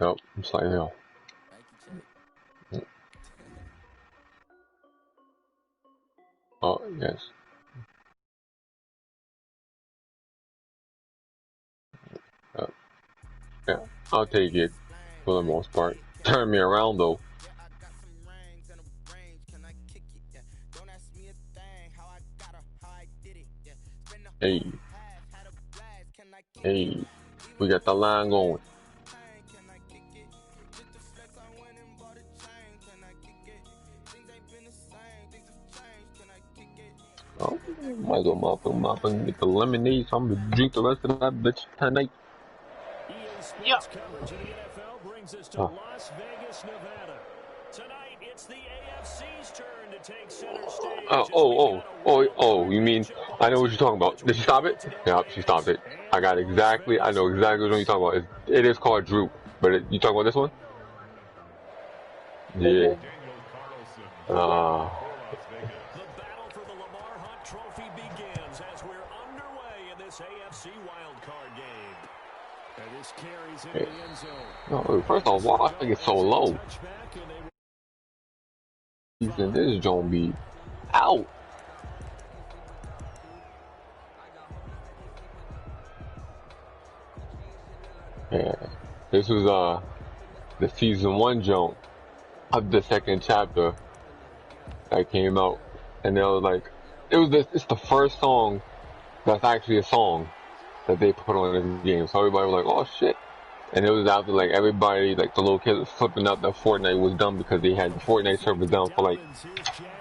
Yep, I'm slightly off. Oh, yes. Yeah, I'll take it for the most part. Turn me around though. Hey, hey, we got the line going. Oh, might as well mop and get the lemonade so I'm gonna drink the rest of that bitch tonight. Yeah. Coverage of the NFL brings us to Las Vegas, Nevada. Tonight, it's the AFC's turn to take center stage. You mean, I know what you're talking about. Did she stop it? Yeah, she stopped it. I know exactly what you're talking about. It is called Droop, but you talking about this one? Yeah. The battle for the Lamar Hunt Trophy begins as we're underway in this AFC wildcard game. And this carries into the end zone. No, first off, why I get so low? And this Joan be out. Yeah, this was the season 1 joint of the second chapter that came out, and they was like, it's the first song that's actually a song that they put on this game. So everybody was like, oh shit. And it was after like everybody, like the little kids was flipping out that Fortnite was done because they had the Fortnite servers down for like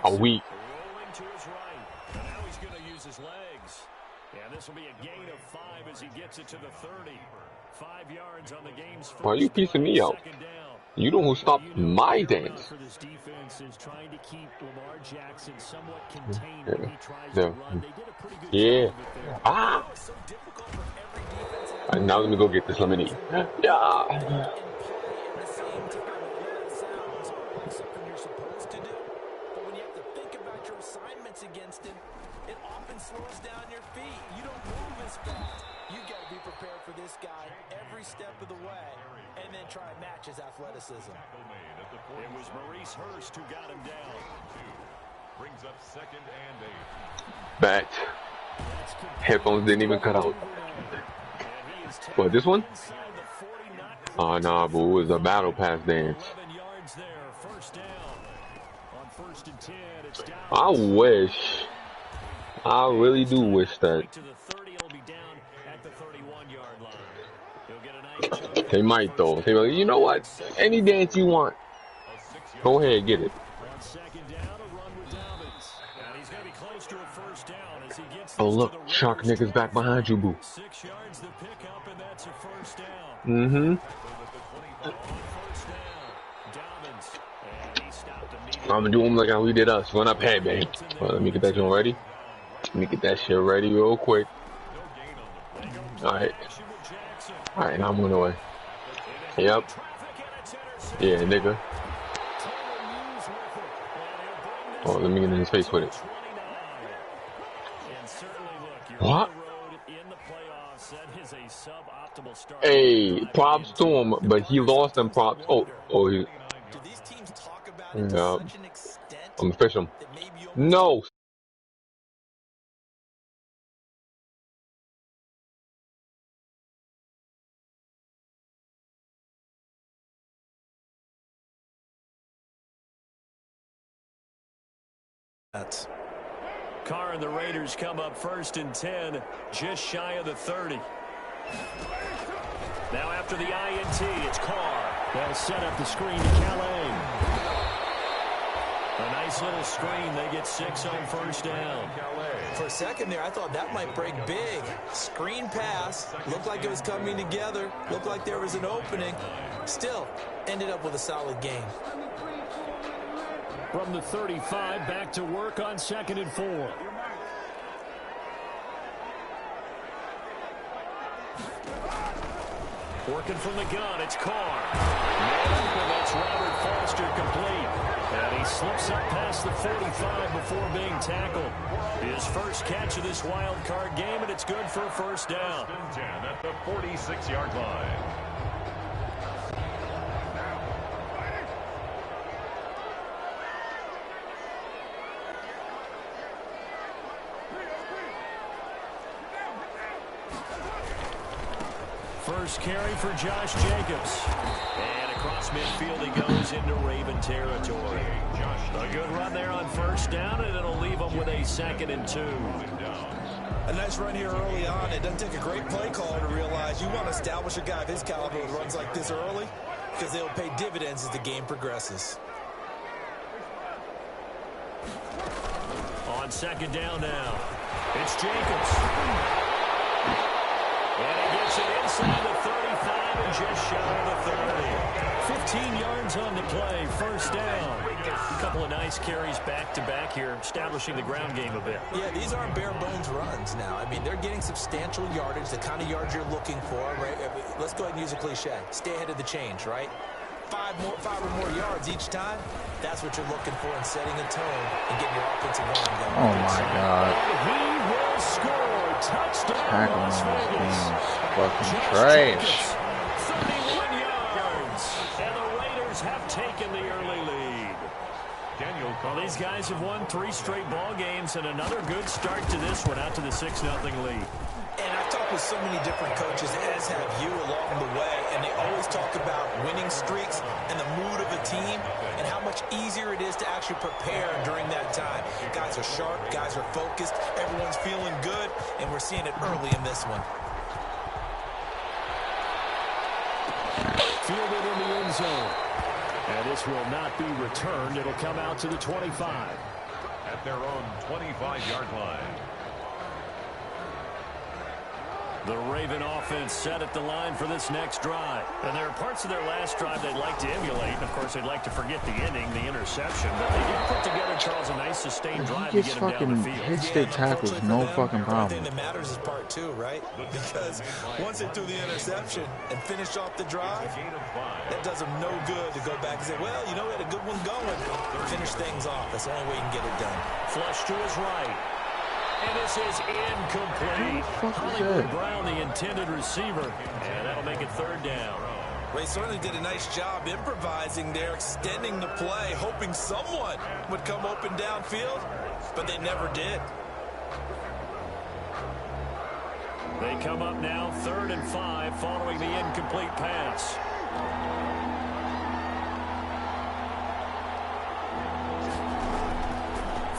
a week. Rolling to his right. And now he's going to use his legs. Yeah, this will be a gain of 5 as he gets it to the 30. 5 yards on the game's first. Why are you piecing me out? You know who stopped my dance. For this defense is trying to keep Lamar Jackson somewhat contained when he tries to run. They did a pretty good job of it there. Ah! And now let me go get this lemonade. Yeah. Against him, it often slows down your feet. You don't move as fast. You got to be prepared for this guy every step of the way, and then try and match his athleticism. It was Maurice Hurst who got him down. Brings up 2nd and 8. Bet. Headphones didn't even cut out. What, this one? Oh, nah, but it was a battle pass dance. I really do wish that. They might though. They like, you know what? Any dance you want, go ahead, get it. Oh look, shark niggas back behind you, boo. 6 yards the pickup, and that's a first down. Mm-hmm. I'm gonna do them like how we did us. Run up head, baby. Well, let me get that joint ready. Let me get that shit ready real quick. Alright. Alright, now I'm going away. Yep. Yeah, nigga. Oh, let me get in his face with it. What? Hey, props to him, but he lost them props. Oh, he. Yeah. I'm fish him. No. Carr and the Raiders come up 1st and 10, just shy of the 30. Now after the INT, it's Carr. They'll set up the screen to Calais. A nice little screen. They get 6 on 1st down. For a second there, I thought that might break big. Screen pass. Looked like it was coming together. Looked like there was an opening. Still, ended up with a solid game. From the 35, back to work on 2nd and 4. Working from the gun, it's Carr. And that's Robert Foster complete. And he slips up past the 45 before being tackled. His first catch of this wild card game, and it's good for a first down. 10 at the 46-yard line. First carry for Josh Jacobs. And across midfield he goes into Raven territory. A good run there on first down, and it'll leave him with a 2nd and 2. A nice run here early on. It doesn't take a great play caller to realize you want to establish a guy of his caliber with runs like this early because they'll pay dividends as the game progresses. On 2nd down now, it's Jacobs. And he gets it inside the 35 and just shy of the 30. 15 yards on the play, first down. A couple of nice carries back-to-back here, establishing the ground game a bit. Yeah, these aren't bare-bones runs now. I mean, they're getting substantial yardage, the kind of yards you're looking for, right? Let's go ahead and use a cliche. Stay ahead of the change, right? 5 or more yards each time. That's what you're looking for in setting a tone and getting your offensive line going. Oh, my God. He will score. Touchdown, Tackling Las Vegas. fucking trash. 31 yards. And the Raiders have taken the early lead. Well, these guys have won 3 straight ball games, and another good start to this one, out to the 6-0 lead. And I've talked with so many different coaches, as have you, along the way, and they always talk about winning streaks and the mood of a team and how much easier it is to actually prepare during that time. Guys are sharp, guys are focused, everyone's feeling good, and we're seeing it early in this one. Fielded in the end zone. And this will not be returned. It'll come out to the 25. At their own 25-yard line. The Raven offense set at the line for this next drive. And there are parts of their last drive they'd like to emulate. And, of course, they'd like to forget the ending, the interception. But they did put together, Charles, a nice sustained drive to get him down the field. Hit state tackles, no fucking problem. The thing that matters is part 2, right? Because once they threw the interception and finished off the drive, that does them no good to go back and say, well, you know, we had a good one going. Finish things off. That's the only way you can get it done. Flush to his right. And this is incomplete. Hollywood Brown, the intended receiver. And that'll make it 3rd down. They certainly did a nice job improvising there, extending the play, hoping someone would come open downfield, but they never did. They come up now 3rd and 5 following the incomplete pass.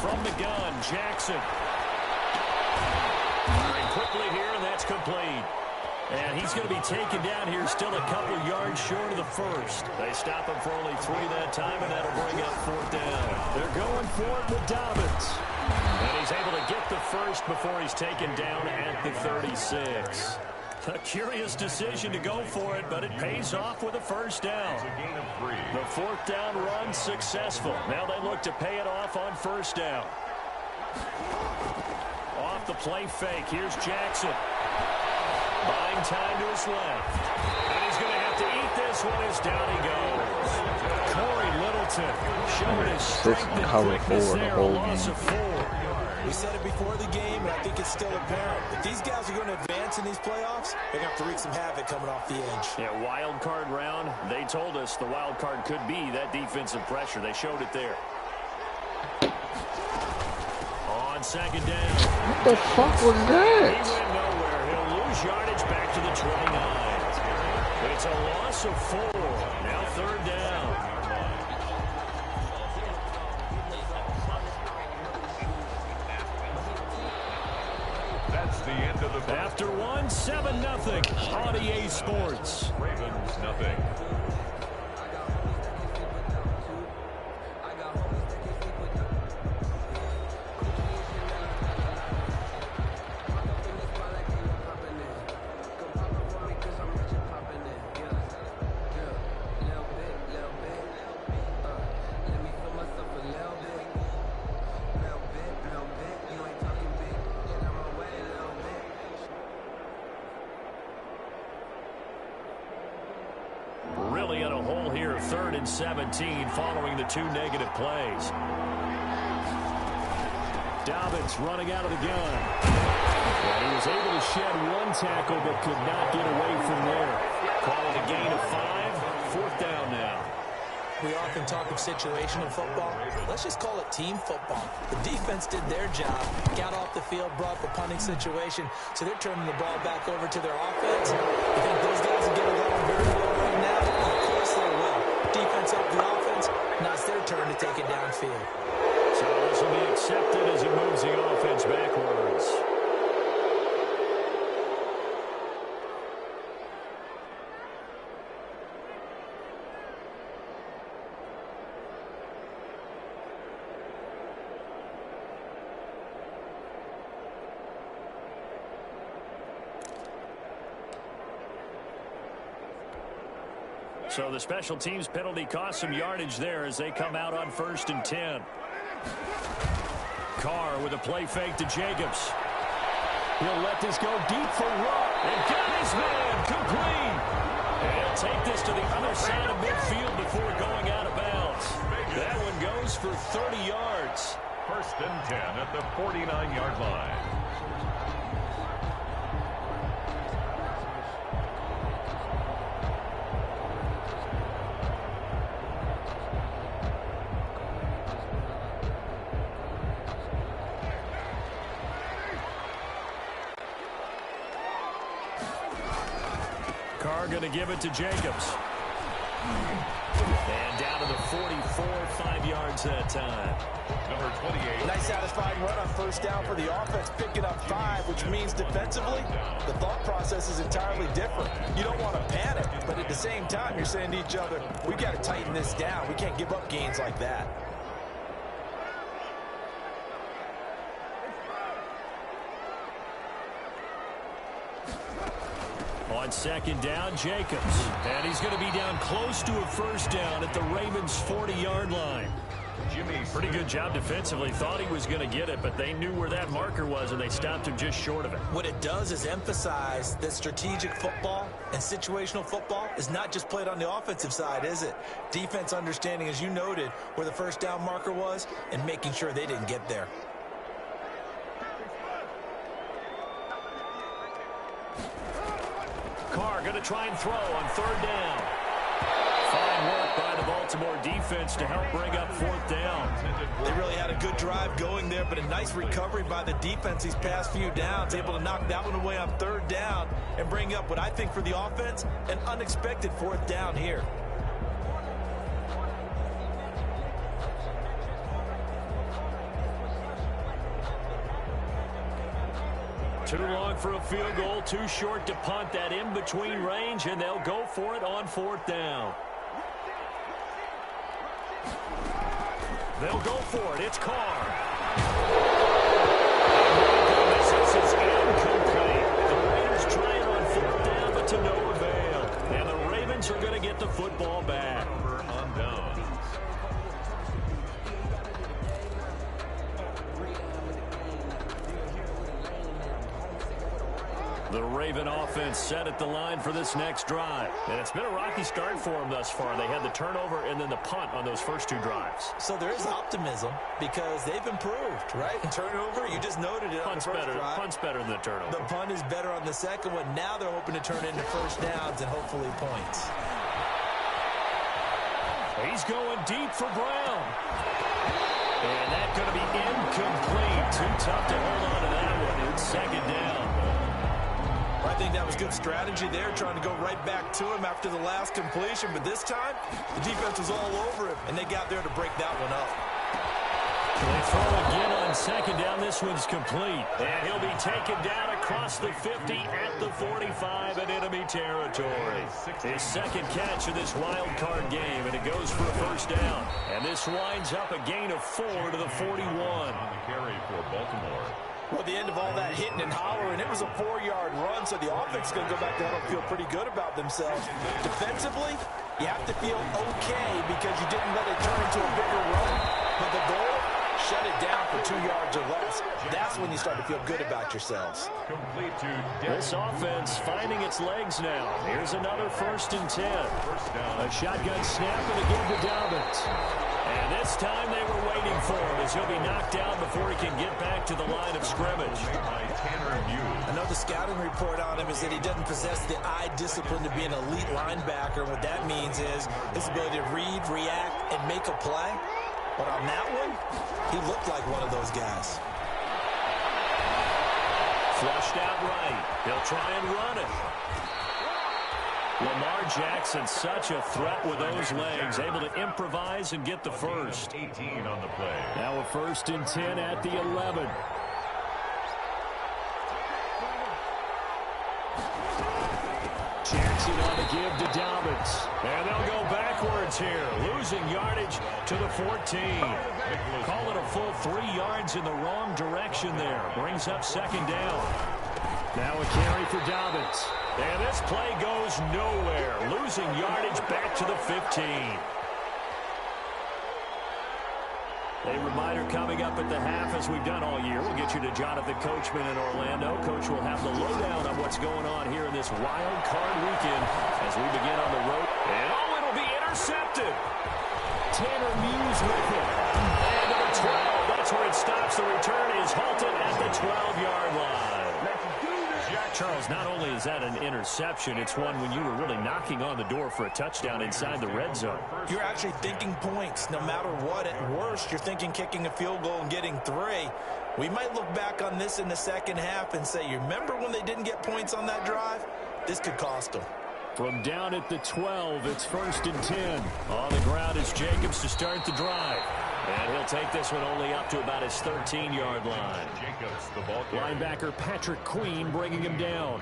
From the gun, Jackson. Firing quickly here, and that's complete. And he's going to be taken down here, still a couple yards short of the first. They stop him for only 3 that time, and that'll bring up 4th down. They're going for it with Dobbins. And he's able to get the first before he's taken down at the 36. A curious decision to go for it, but it pays off with a 1st down. The 4th down run successful. Now they look to pay it off on 1st down. Off the play fake. Here's Jackson. Buying time to his left. And he's going to have to eat this one as down he goes. Corey Littleton showing his strength and quickness there. A loss of 4. We said it before the game, and I think it's still apparent. If these guys are going to advance in these playoffs, they're going to have to wreak some havoc coming off the edge. Yeah, wild card round. They told us the wild card could be that defensive pressure. They showed it there. On 2nd down. What the fuck was that? He went nowhere. He'll lose yardage back to the 29. It's a loss of 4. Now 3rd down. That's the end of the After 1, 7-0 on EA Sports. Ravens nothing. Really in a hole here, 3rd and 17 following the 2 negative plays. Dobbins running out of the gun. And he was able to shed 1 tackle but could not get away from there. Calling a gain of 5. 4th down now. We often talk of situational football. Let's just call it team football. The defense did their job, got off the field, brought up a punting situation, so they're turning the ball back over to their offense. You think those guys will get along very well right now? Of course they will. Defense helped the offense. Now it's their turn to take it downfield. So this will be accepted as it moves the offense backwards. So the special teams penalty cost some yardage there as they come out on 1st and 10. Carr with a play fake to Jacobs. He'll let this go deep for Rupp. And got his man complete. And take this to the other side of midfield before going out of bounds. That one goes for 30 yards. 1st and 10 at the 49-yard line. Carr going to give it to Jacobs. And down to the 44, 5 yards that time. Number 28. Nice satisfying run on 1st down for the offense, picking up 5, which means defensively, the thought process is entirely different. You don't want to panic, but at the same time, you're saying to each other, we got to tighten this down. We can't give up gains like that. On 2nd down, Jacobs. And he's going to be down close to a 1st down at the Ravens' 40-yard line. Jimmy, Pretty good job defensively. Thought he was going to get it, but they knew where that marker was, and they stopped him just short of it. What it does is emphasize that strategic football and situational football is not just played on the offensive side, is it? Defense understanding, as you noted, where the 1st down marker was and making sure they didn't get there. Carr going to try and throw on 3rd down. Fine work by the Baltimore defense to help bring up 4th down. They really had a good drive going there, but a nice recovery by the defense these past few downs, able to knock that one away on 3rd down and bring up what I think for the offense, an unexpected 4th down here. Too long for a field goal, too short to punt. That in-between range, and they'll go for it on 4th down. They'll go for it. It's Carr. This is incomplete. The Raiders trying on 4th down, but to no avail. And the Ravens are going to get the football back. on downs. The Raven offense set at the line for this next drive. And it's been a rocky start for them thus far. They had the turnover and then the punt on those first 2 drives. So there is optimism because they've improved, right? Turnover, you just noted it on the first drive. Punt's better than the turnover. The punt is better on the second one. Now they're hoping to turn into 1st downs and hopefully points. He's going deep for Brown. And that's going to be incomplete. Too tough to hold on to that one. It's 2nd down. I think that was good strategy there, trying to go right back to him after the last completion. But this time, the defense was all over him, and they got there to break that one up. They throw again on 2nd down. This one's complete. And he'll be taken down across the 50 at the 45 in enemy territory. His 2nd catch of this wild card game, and it goes for a 1st down. And this winds up a gain of 4 to the 41. On the carry for Baltimore. Well, at the end of all that hitting and hollering, it was a 4-yard run, so the offense is going to go back to huddle and feel pretty good about themselves. Defensively, you have to feel okay because you didn't let it turn into a bigger run. But the goal, shut it down for 2 yards or less. That's when you start to feel good about yourselves. Complete to This offense finding its legs now. Here's another 1st and 10. A shotgun snap and again to Dobbins. And this time they were waiting for him as he'll be knocked down before he can get back to the line of scrimmage. by Tanner Muse. I know the scouting report on him is that he doesn't possess the eye discipline to be an elite linebacker. What that means is his ability to read, react, and make a play. But on that one, he looked like one of those guys. Flushed out right. He'll try and run it. Lamar Jackson, such a threat with those legs, able to improvise and get the first. 18 on the play. Now a 1st and 10 at the 11. Jackson on the give to Dobbins. And they'll go backwards here, losing yardage to the 14. Call it a full 3 yards in the wrong direction there. Brings up 2nd down. Now a carry for Dobbins. And this play goes nowhere, losing yardage back to the 15. A reminder coming up at the half, as we've done all year. We'll get you to Jonathan Coachman in Orlando. Coach will have the lowdown on what's going on here in this wild card weekend as we begin on the road. And it'll be intercepted. Tanner Muse with it. And to the 12. That's where it stops. The return is halted at the 12-yard line. Charles, not only is that an interception, it's one when you were really knocking on the door for a touchdown inside the red zone. You're actually thinking points no matter what. At worst, you're thinking kicking a field goal and getting 3. We might look back on this in the second half and say, you remember when they didn't get points on that drive? This could cost them. From down at the 12, it's 1st and 10. On the ground is Jacobs to start the drive. And he'll take this one only up to about his 13-yard line. Jacobs, the ball carrier. Linebacker Patrick Queen bringing him down.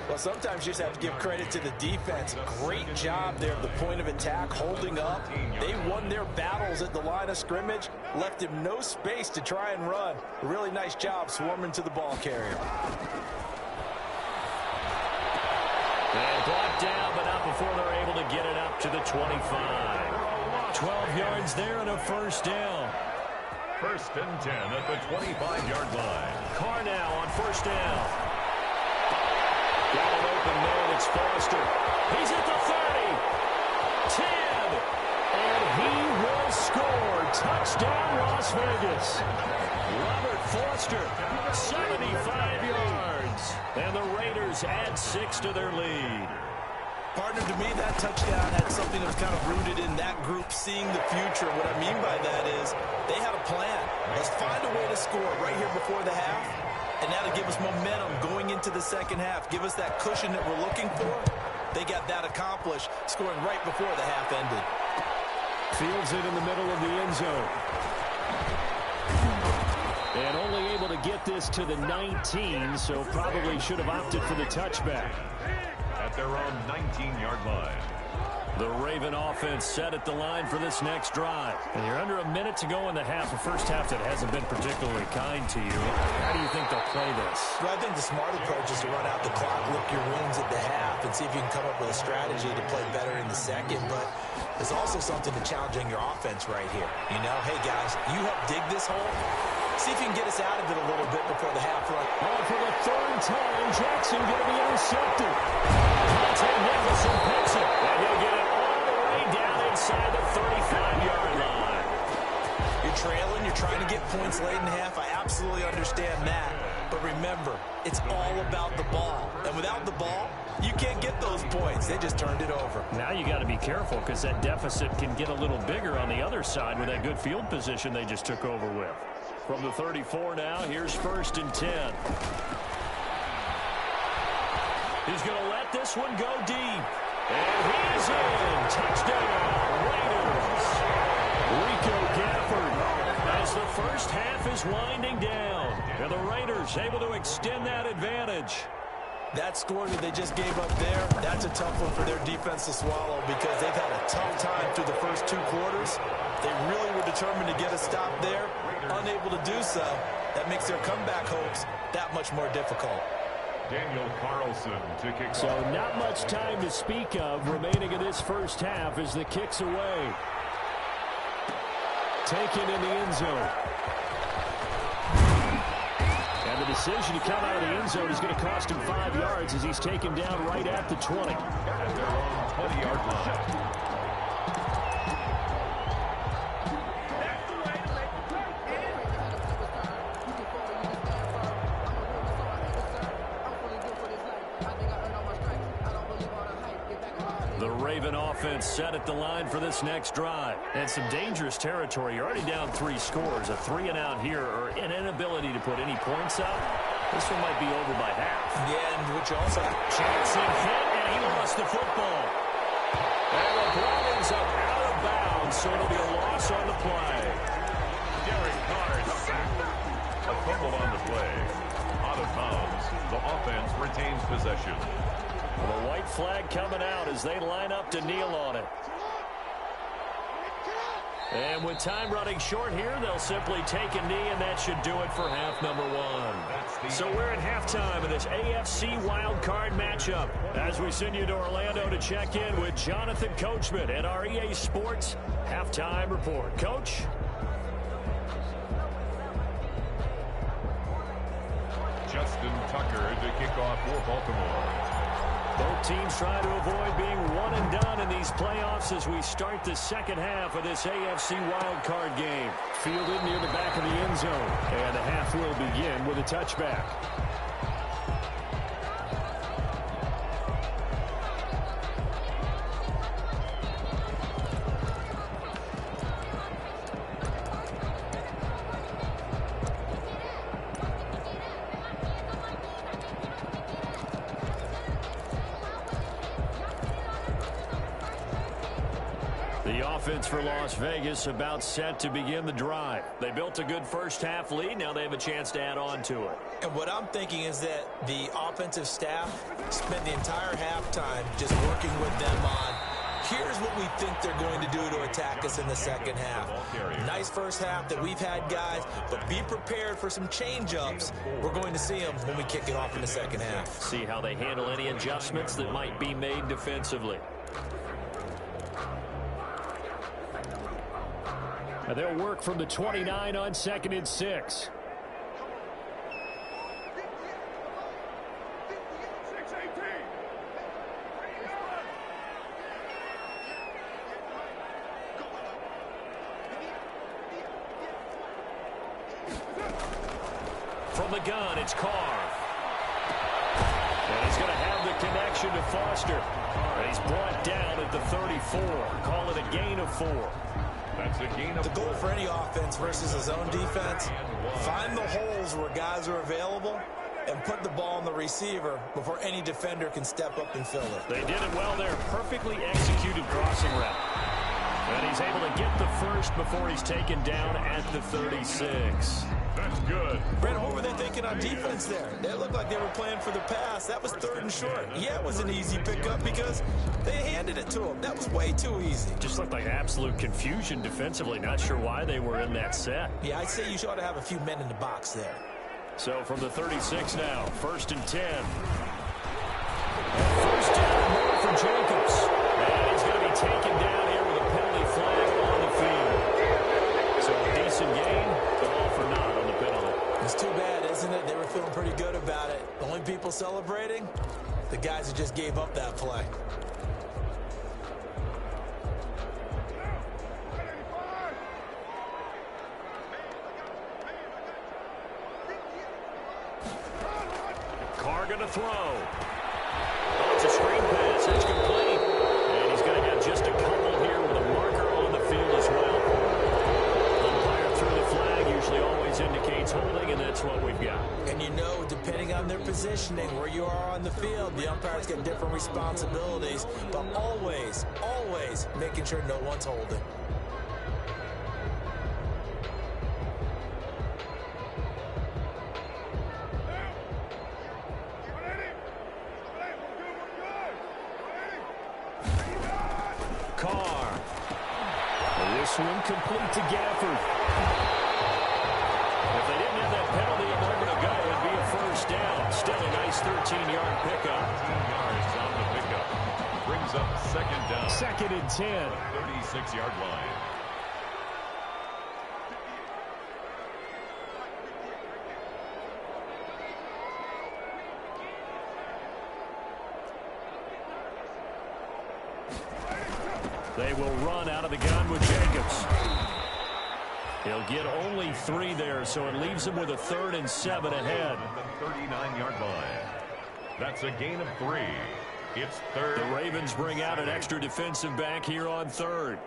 Well, sometimes you just have to give credit to the defense. Great job there at the point of attack, holding up. They won their battles at the line of scrimmage, left him no space to try and run. A really nice job swarming to the ball carrier. And blocked down, but not before they're able to get it up to the 25. 12 yards there and a 1st down. 1st and 10 at the 25-yard line. Carr now on 1st down. Got an open man. It's Foster. He's at the 30. 10. And he will score. Touchdown, Las Vegas. Robert Foster, 75 yards. And the Raiders add 6 to their lead. Partner, to me, that touchdown had something that was kind of rooted in that group seeing the future. What I mean by that is they had a plan. Let's find a way to score right here before the half, and that'll give us momentum going into the second half. Give us that cushion that we're looking for. They got that accomplished, scoring right before the half ended. Fields it in the middle of the end zone. And only able to get this to the 19, so probably should have opted for the touchback. At their own 19-yard line. The Raven offense set at the line for this next drive. And you're under a minute to go in the half, a first half that hasn't been particularly kind to you. How do you think they'll play this? Well, I think the smart approach is to run out the clock, lick your wounds at the half, and see if you can come up with a strategy to play better in the second. But there's also something to challenging your offense right here. You know, hey, guys, you help dig this hole. See if you can get us out of it a little bit before the half run. Oh, for the 3rd time, Jackson going to be intercepted. Monte Nicholson picks it, and he'll get it all the way down inside the 35-yard line. You're trailing, you're trying to get points late in the half. I absolutely understand that. But remember, it's all about the ball. And without the ball, you can't get those points. They just turned it over. Now you got to be careful because that deficit can get a little bigger on the other side with that good field position they just took over with. From the 34 now, here's 1st and 10. He's going to let this one go deep. And he's in. Touchdown, Raiders. Rico Gafford as the first half is winding down. And the Raiders able to extend that advantage. That score that they just gave up there, that's a tough one for their defense to swallow because they've had a tough time through the first 2 quarters. They really were determined to get a stop there. Unable to do so, that makes their comeback hopes that much more difficult. Daniel Carlson to kick So off. not much time to speak of remaining in this first half as the kick's away. Taken in the end zone. And the decision to come out of the end zone is going to cost him 5 yards as he's taken down right at the 20. At their own 20-yard line. The Raven offense set at the line for this next drive. And some dangerous territory. You're already down 3 scores. A 3-and-out here or an inability to put any points up. This one might be over by half. Yeah, and which also... Chance and hit, and he lost the football. And the ball ends up out of bounds, so it'll be a loss on the play. Derek Carr sacked. A fumble on the play. Out of bounds. The offense retains possession. Well, the white flag coming out as they line up to kneel on it. And with time running short here, they'll simply take a knee, and that should do it for half number 1. So we're at halftime of this AFC wildcard matchup as we send you to Orlando to check in with Jonathan Coachman at our EA Sports Halftime Report. Coach? Justin Tucker to kick off for Baltimore. Both teams trying to avoid being one and done in these playoffs as we start the second half of this AFC wildcard game. Fielded near the back of the end zone. And the half will begin with a touchback. Offense for Las Vegas about set to begin the drive. They built a good first half lead. Now they have a chance to add on to it. And what I'm thinking is that the offensive staff spent the entire halftime just working with them on here's what we think they're going to do to attack us in the second half. Nice first half that we've had, guys, but be prepared for some change-ups. We're going to see them when we kick it off in the second half. See how they handle any adjustments that might be made defensively. And they'll work from the 29 on 2nd and 6. From the gun, it's Carr. And he's going to have the connection to Foster. And he's brought down at the 34. Call it a gain of 4. That's a gain of 4. The goal for any offense versus a zone defense, find the holes where guys are available and put the ball on the receiver before any defender can step up and fill it. They did it well there. Perfectly executed crossing route. And he's able to get the first before he's taken down at the 36. That's good. Brent, what were they thinking on defense there? They looked like they were playing for the pass. That was 3rd and short. Yeah, it was an easy pickup because they handed it to him. That was way too easy. Just looked like absolute confusion defensively. Not sure why they were in that set. Yeah, I'd say you ought to have a few men in the box there. So from the 36 now, 1st and 10. First down more for Jacobs. And he's going to be taken down here with a penalty flag on the field. So a decent gain, but all for naught on the penalty. It's too bad, isn't it? They were feeling pretty good about it. The only people celebrating, the guys who just gave up that play. Carr going to throw. Oh, it's a screen pass. It's complete. And he's going to have just a couple here with a marker on the field as well. Umpire through the flag usually always indicates holding, and that's what we've got. And you know, depending on their positioning, where you are on the field, the umpires get different responsibilities, but always, always making sure no one's holding. Carr. This one complete to Gafford. If they didn't have that penalty a moment ago, it'd be a first down. Still a nice 13-yard pickup. 13 yards on the pickup. Brings up 2nd down. 2nd and 10. 36-yard line. They will run out of the gun with Jacobs. He'll get only 3 there, so it leaves him with a 3rd and 7 ahead. The 39-yard line. That's a gain of 3. It's third. The Ravens bring out an extra defensive back here on third.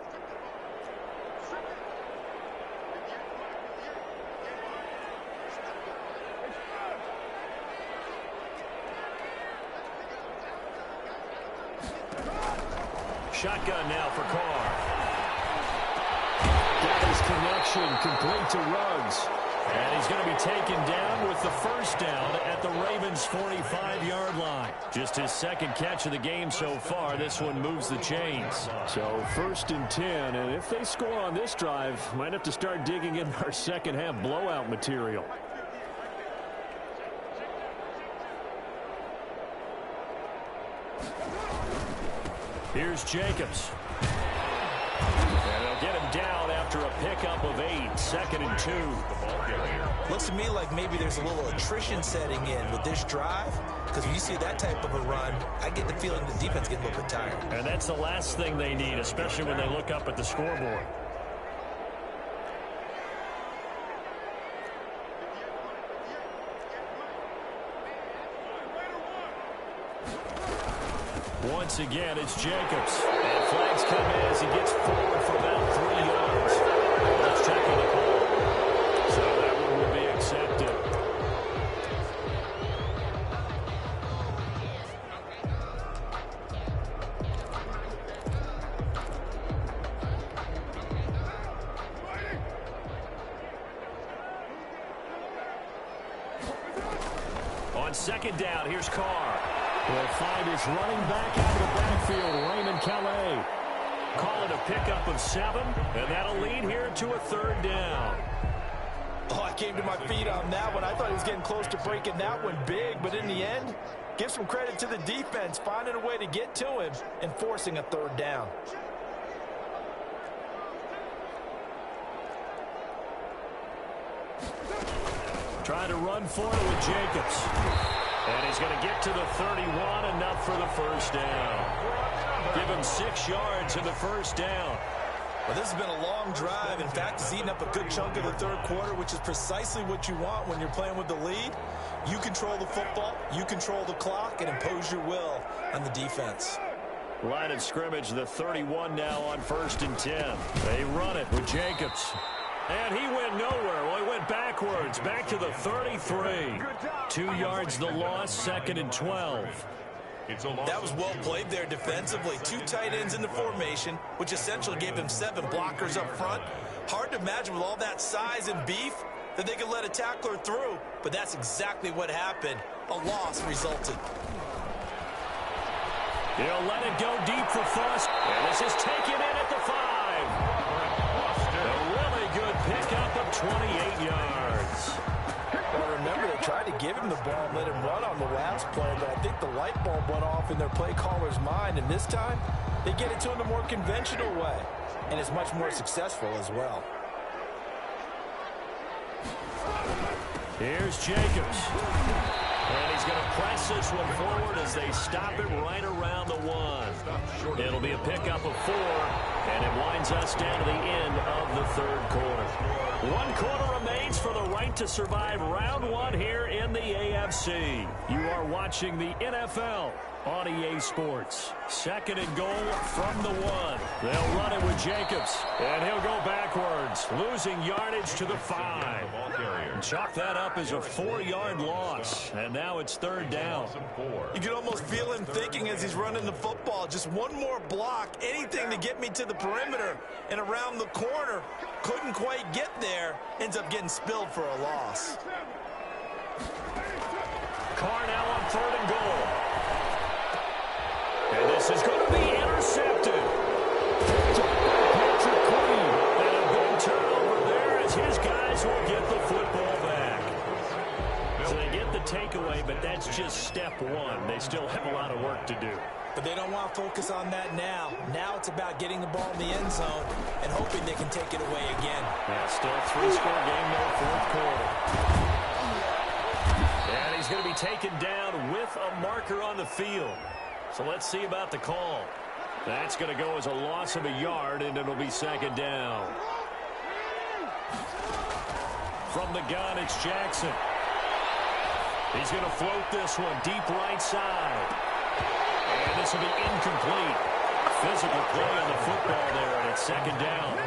Shotgun now for Carr. Got his connection complete to Ruggs. And he's going to be taken down with the first down at the Ravens' 45-yard line. Just his second catch of the game so far. This one moves the chains. So 1st and 10, and if they score on this drive, might have to start digging in our second-half blowout material. Here's Jacobs. And they'll get him down after a pickup of 8. 2nd and 2. Looks to me like maybe there's a little attrition setting in with this drive, because when you see that type of a run, I get the feeling the defense gets a little bit tired. And that's the last thing they need, especially when they look up at the scoreboard. Once again, it's Jacobs. And flags come in as he gets forward for about 3 yards. Let's check on the call. So that one will be accepted. On 2nd down, here's Carr. Will find his running back out of the backfield, Raymond Calais. Call it a pickup of 7, and that'll lead here to a 3rd down. Oh, I came to my feet on that one. I thought he was getting close to breaking that one big, but in the end, give some credit to the defense, finding a way to get to him and forcing a 3rd down. Trying to run for it with Jacobs. And he's going to get to the 31, enough for the first down. Give him 6 yards in the first down. Well, this has been a long drive. In fact, it's eaten up a good chunk of the 3rd quarter, which is precisely what you want when you're playing with the lead. You control the football, you control the clock, and impose your will on the defense. Line of scrimmage, the 31 now on 1st and 10. They run it with Jacobs. And he went nowhere. Well, he went backwards, back to the 33. 2 yards the loss, 2nd and 12. That was well played there defensively. 2 tight ends in the formation, which essentially gave him 7 blockers up front. Hard to imagine with all that size and beef that they could let a tackler through, but that's exactly what happened. A loss resulted. He'll let it go deep for Fuss, and this is taken in at the 5. A really good pickup of 28 yards. Well, remember, they tried to give him the ball and let him run on the last play, but I think the light bulb went off in their play caller's mind, and this time they get it to him the more conventional way, and it's much more successful as well. Here's Jacobs. And he's going to press this one forward as they stop it right around the 1. It'll be a pickup of 4, and it winds us down to the end of the 3rd quarter. 1 quarter remains for the right to survive round 1 here in the AFC. You are watching the NFL on EA Sports. 2nd and goal from the 1. They'll run it with Jacobs, and he'll go backwards, losing yardage to the 5. Chalk that up as a 4-yard loss, and now it's 3rd down. You can almost feel him thinking as he's running the football, just one more block, anything to get me to the perimeter and around the corner. Couldn't quite get there, ends up getting spilled for a loss. Carr now on 3rd and goal. And this is going to be intercepted. Patrick Queen. And a big turnover there as his guys will get the football back. So they get the takeaway, but that's just step 1. They still have a lot of work to do. But they don't want to focus on that now. Now it's about getting the ball in the end zone and hoping they can take it away again. Yeah, still a 3-score game, though, 4th quarter. And he's going to be taken down with a marker on the field. So let's see about the call. That's going to go as a loss of a yard, and it'll be 2nd down. From the gun, it's Jackson. He's going to float this one deep right side. And this will be incomplete. Physical play on the football there, and it's second down.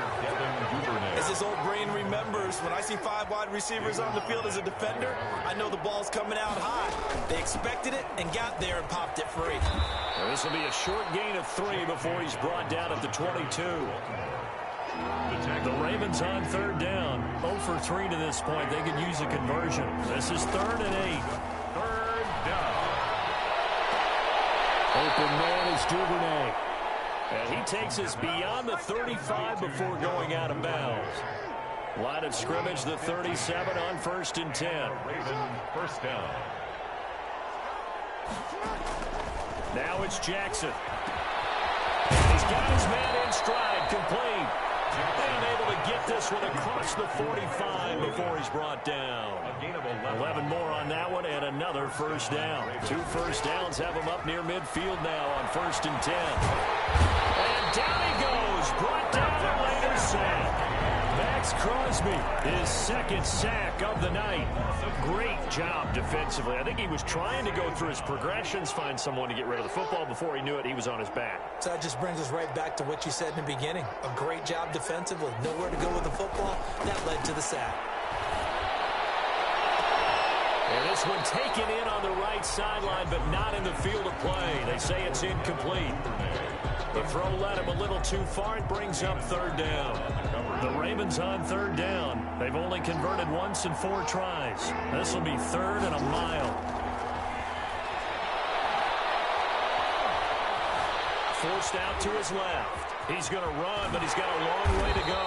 As his old brain remembers, when I see 5 wide receivers on the field as a defender, I know the ball's coming out high. They expected it and got there and popped it free. Well, this will be a short gain of 3 before he's brought down at the 22. The Ravens on third down. 0 for 3 to this point. They could use a conversion. This is 3rd and 8. Third down. Open man is Duvernay. And he takes us beyond the 35 before going out of bounds. Line of scrimmage, the 37 on 1st and 10. Raven first down. Now it's Jackson. He's got his man in stride, complete. Unable to get this one across the 45 before he's brought down. A gain of 11 more on that one and another first down. 2 first downs have him up near midfield now on 1st and 10. And down he goes. Brought down and later sacked. Max Crosby, his 2nd sack of the night. Great job defensively. I think he was trying to go through his progressions, find someone to get rid of the football. Before he knew it, he was on his back. So that just brings us right back to what you said in the beginning. A great job defensively. Nowhere to go with the football. That led to the sack. And this one taken in on the right sideline, but not in the field of play. They say it's incomplete. The throw led him a little too far and brings up 3rd down. The Ravens on 3rd down. They've only converted once in 4 tries. This will be 3rd and a mile. Forced out to his left. He's going to run, but he's got a long way to go.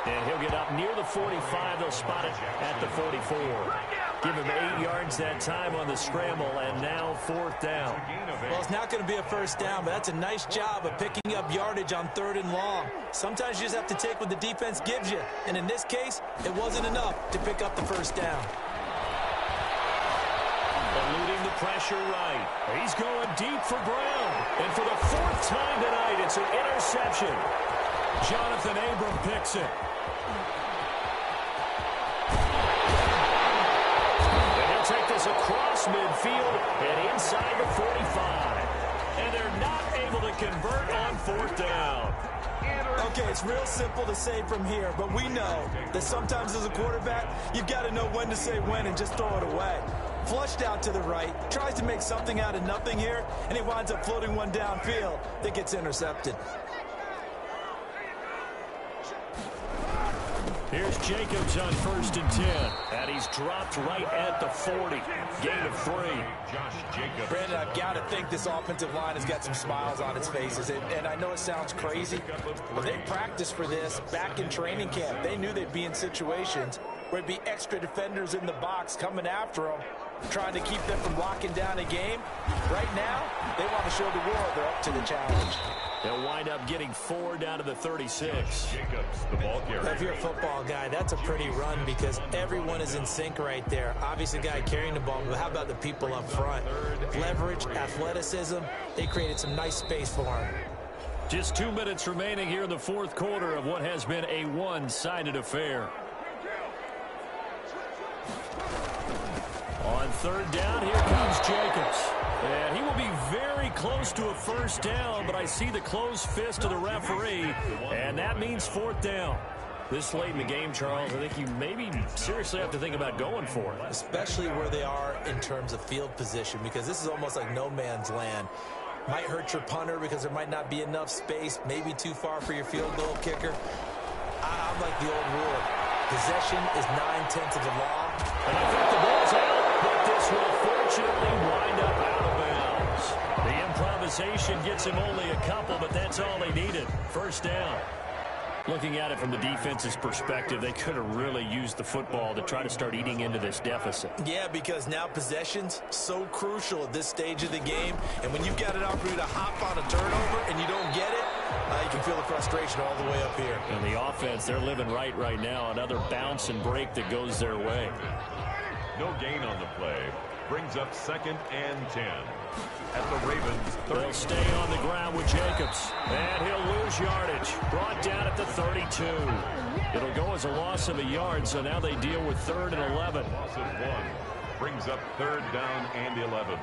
And he'll get up near the 45. They'll spot it at the 44. Give him 8 yards that time on the scramble, and now 4th down. Well, it's not going to be a first down, but that's a nice job of picking up yardage on 3rd and long. Sometimes you just have to take what the defense gives you, and in this case, it wasn't enough to pick up the first down. Eluding the pressure right. He's going deep for Brown, and for the 4th time tonight, it's an interception. Jonathan Abram picks it. Take this across midfield and inside the 45. And they're not able to convert on 4th down. Okay, it's real simple to say from here, but we know that sometimes as a quarterback, you've got to know when to say when and just throw it away. Flushed out to the right, tries to make something out of nothing here, and he winds up floating one downfield that gets intercepted. Here's Jacobs on 1st and 10. And he's dropped right at the 40. Gain of 3. Josh Jacobs. Brandon, I've got to think this offensive line has got some smiles on its faces. And I know it sounds crazy, but they practiced for this back in training camp. They knew they'd be in situations where there'd be extra defenders in the box coming after them, trying to keep them from locking down a game. Right now, they want to show the world they're up to the challenge. They'll wind up getting 4 down to the 36. Jacobs, the ball carrier. If you're a football guy, that's a pretty run because everyone is in sync right there. Obviously, the guy carrying the ball, but how about the people up front? Leverage, athleticism, they created some nice space for him. Just 2 minutes remaining here in the 4th quarter of what has been a one-sided affair. On 3rd down, here comes Jacobs. And he will be very close to a first down, but I see the closed fist of the referee, and that means 4th down. This late in the game, Charles, I think you maybe seriously have to think about going for it. Especially where they are in terms of field position, because this is almost like no man's land. Might hurt your punter because there might not be enough space, maybe too far for your field goal kicker. I'm like the old rule. Possession is 9/10 of the law. And I think the ball's out, but this will fortunately wind up out of bounds. The improvisation gets him only a couple, but that's all he needed. First down. Looking at it from the defense's perspective, they could have really used the football to try to start eating into this deficit. Yeah, because now possession's so crucial at this stage of the game. And when you've got an opportunity to hop on a turnover and you don't get it, you can feel the frustration all the way up here. And the offense, they're living right now. Another bounce and break that goes their way. No gain on the play. Brings up 2nd and 10. At the Ravens. They'll stay on the ground with Jacobs. And he'll lose yardage. Brought down at the 32. It'll go as a loss of a yard, so now they deal with 3rd and 11. Loss of 1. Brings up 3rd down and 11.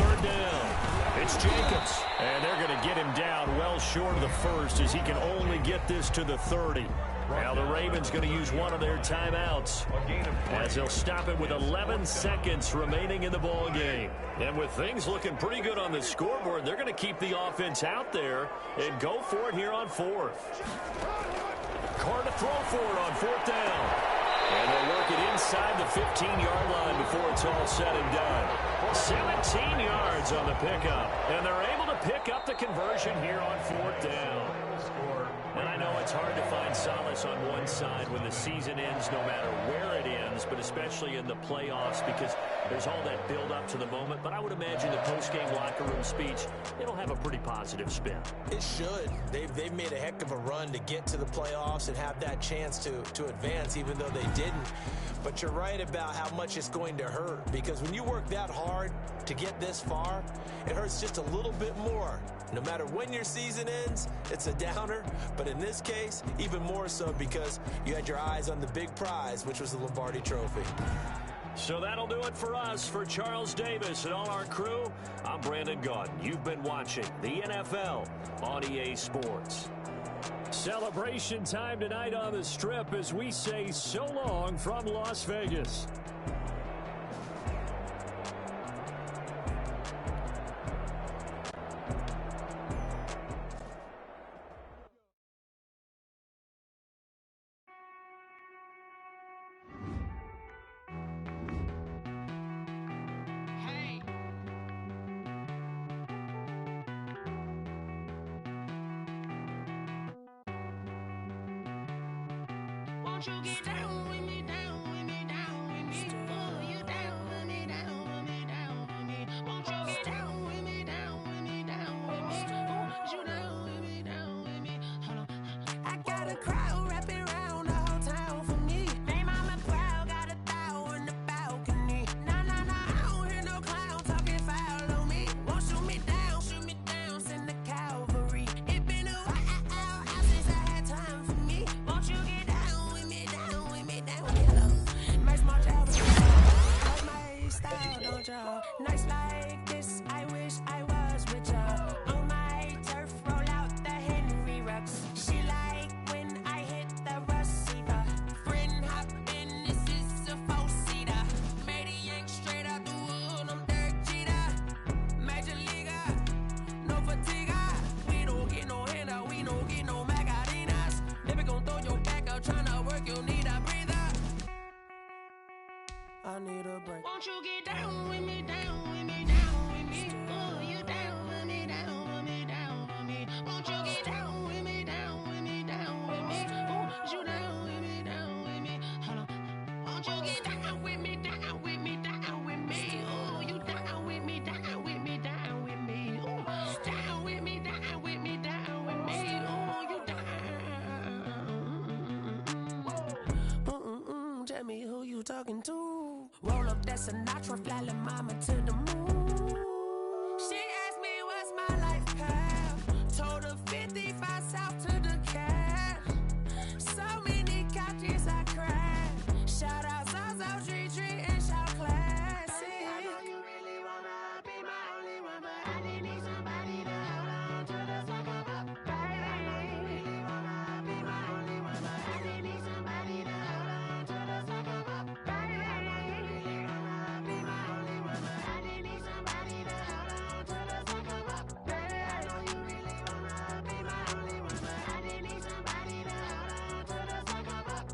third down. It's Jacobs, and they're going to get him down well short of the first as he can only get this to the 30. Now the Ravens going to use one of their timeouts as they'll stop it with 11 seconds remaining in the ball game. And with things looking pretty good on the scoreboard, they're going to keep the offense out there and go for it here on fourth. Carr to throw for it on fourth down. And they'll work it inside the 15-yard line before it's all said and done. 17 yards on the pickup. And they're able to pick up the conversion here on fourth down. And I know it's hard to find solace on one side when the season ends, no matter where it ends, but especially in the playoffs because there's all that build-up to the moment. But I would imagine the post-game locker room speech, it'll have a pretty positive spin. It should. They've made a heck of a run to get to the playoffs and have that chance to advance, even though they didn't. But you're right about how much it's going to hurt, because when you work that hard to get this far, it hurts just a little bit more. No matter when your season ends, it's a downer. But in this case, even more so because you had your eyes on the big prize, which was the Lombardi Trophy. So that'll do it for us. For Charles Davis and all our crew, I'm Brandon Gaudin. You've been watching the NFL on EA Sports. Celebration time tonight on the Strip as we say so long from Las Vegas. Won't you get down with me, down with me, down with me? Oh, you down with me, down with me, down with me. Won't you get down with me, down with me, down with me? Oh, you down with me, down with me? Hold on. I got a crowd wrapping around the whole town for me. Name on my crowd, got 1,000 in the balcony. Nah, nah, nah, I don't hear no clown talking foul on me. Won't shoot me down, send the cavalry. It been a while since I had time for me. Won't you get down with me, down with me, down with me? Nice small job, like my style, don't y'all? Nice like this, I wish I was with y'all. On my turf, roll out the Henry Rux. She like when I hit the receiver. Friend hop in, this is a four-seater. Made a yank straight out the wood, I'm Derek Jeter. Major leaguer, no fatigue. We don't get no handout, we don't get no Macarinas. Never gon' throw your back out, tryna work, you need a breather. I need a break. Won't you get down with me, down with me, down with me? Oh, you down with me, down with me, down with me? Won't you get down with me, down with me, down with me? Oh, you down with me, down with me? Hold on. Won't you get down with me, down with me, down with me? Oh, you down with me, down with me, down with me? Oh, down with me, down with me, down with me? Oh, you down. Tell me who you talking to. Roll up that Sinatra, fly la mama to the moon. She asked me what's my life path. Told her 55 south to the cat. So many couches I crashed. Shout out Zazo, Tree, and shout classic. I know you really wanna be my only one, but I didn't need somebody to hold on to the second up. Baby, I know you really wanna be my only one, but I didn't need somebody to hold on to the second up. Baby, I know you really wanna be my only one, but I didn't need somebody to hold on to the second up. Baby, I know you really wanna be my only one, but I didn't need somebody to hold on to the second up.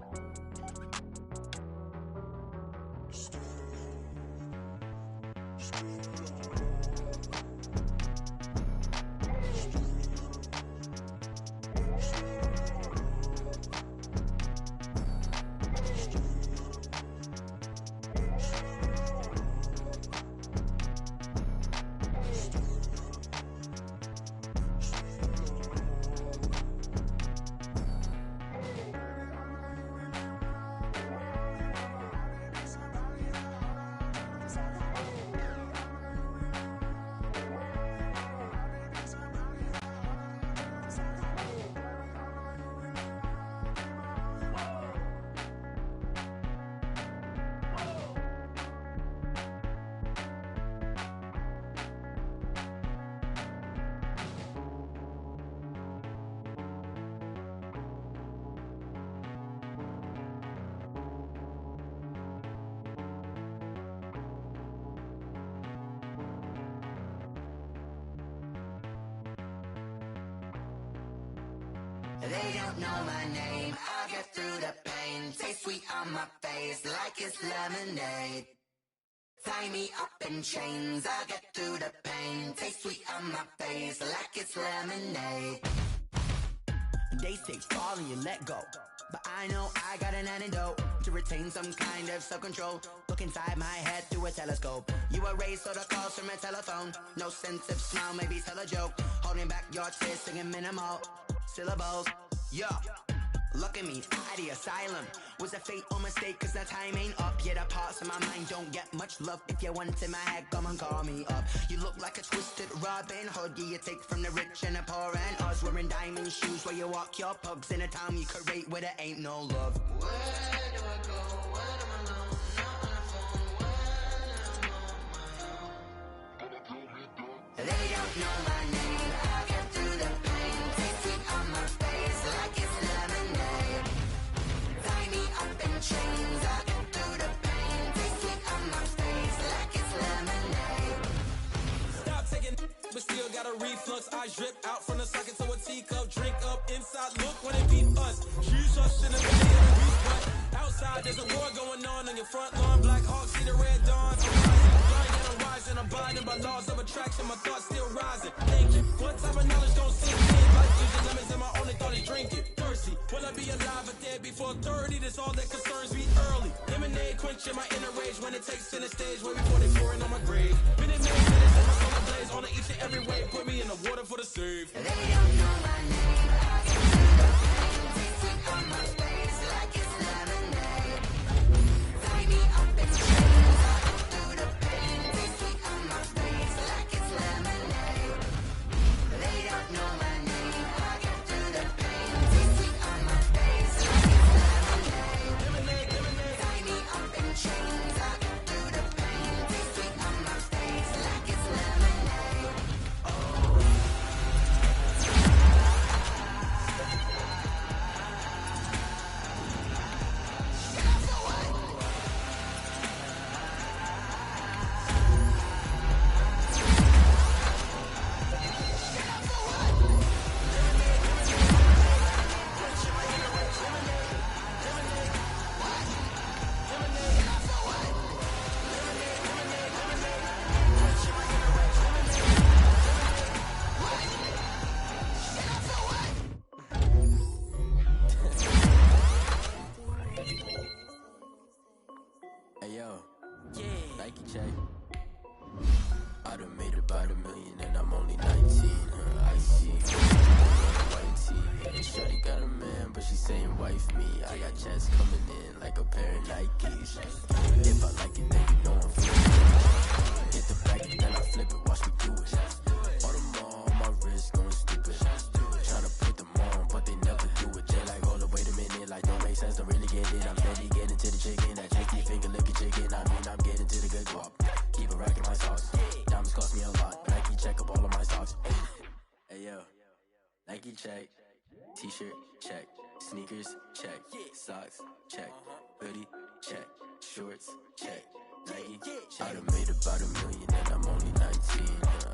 They don't know my name, I'll get through the pain. Taste sweet on my face like it's lemonade. Tie me up in chains, I'll get through the pain. Taste sweet on my face like it's lemonade. They say fall and you let go, but I know I got an antidote to retain some kind of self-control. Look inside my head through a telescope. You erase all the calls from a telephone. No sense of smile, maybe tell a joke. Holding back your tears, singing minimal syllables. Yo, look at me, out the asylum. Was a fate or mistake, cause the time ain't up. Yet the parts of my mind don't get much love. If you want in my head, come and call me up. You look like a twisted Robin Hood. Yeah, you take from the rich and the poor and us. Wearing diamond shoes while you walk your pugs in a town you create where there ain't no love. Where do I go when I'm alone? Not on the phone when I'm on my own. They don't know my name, I'll get through the pain. Taste sweet on my face like it's lemonade. Tie me up in chains, I'll get through the pain. Taste sweet on my face like it's lemonade. Stop taking, but still got a reflux. I drip out from the socket to a teacup. Drink up inside, look when it beat us. She's us in the video, but outside there's a war going on your front lawn. Black Hawk, see the red dawn. I'm rising, abiding by laws of attraction. My thoughts still rising. Thinking, what type of knowledge gon' sink in? Life ginger lemons and my only thought is drinking. Thirsty, will I be alive or dead before 30? That's all that concerns me early. Lemonade quenching my inner rage when it takes center stage. Way before they pouring on my grave. Minute man, minutes and my soul blaze on each and every way. Put me in the water for the save. They don't know my name, I get through the pain. Taste sweet on my face like it's lemonade. Tie me up in chains, I get through the pain. Taste sweet on my face like it's lemonade. They don't know my name, I get through the pain. Taste sweet on my face like it's lemonade. Tie me up in chains, I get through the pain. Taste sweet on my face like it's lemonade. Hey yo, Nike check. I done made about $1 million and I'm only 19. I see white tee. And shorty got a man, but she saying wife me. I got checks coming in like a pair of Nikes. If I like it, then you know I'm feeling. Hit the back and then I flip it, watch me do it. All them all on my wrist going stupid. Tryna put them on, but they never do it. They like, hold up, wait a minute, like don't make sense, don't really get it. I'm steady getting to the chicken, that tasty finger licking chicken. I mean, I'm getting to the good guap. Keep it racking my socks. Diamonds cost me a lot. Nike check up all of my stocks. Hey yo, Nike check. T-shirt check. Sneakers check. Socks check. Hoodie check. Shorts check. Nike check. I done made about $1 million and I'm only 19.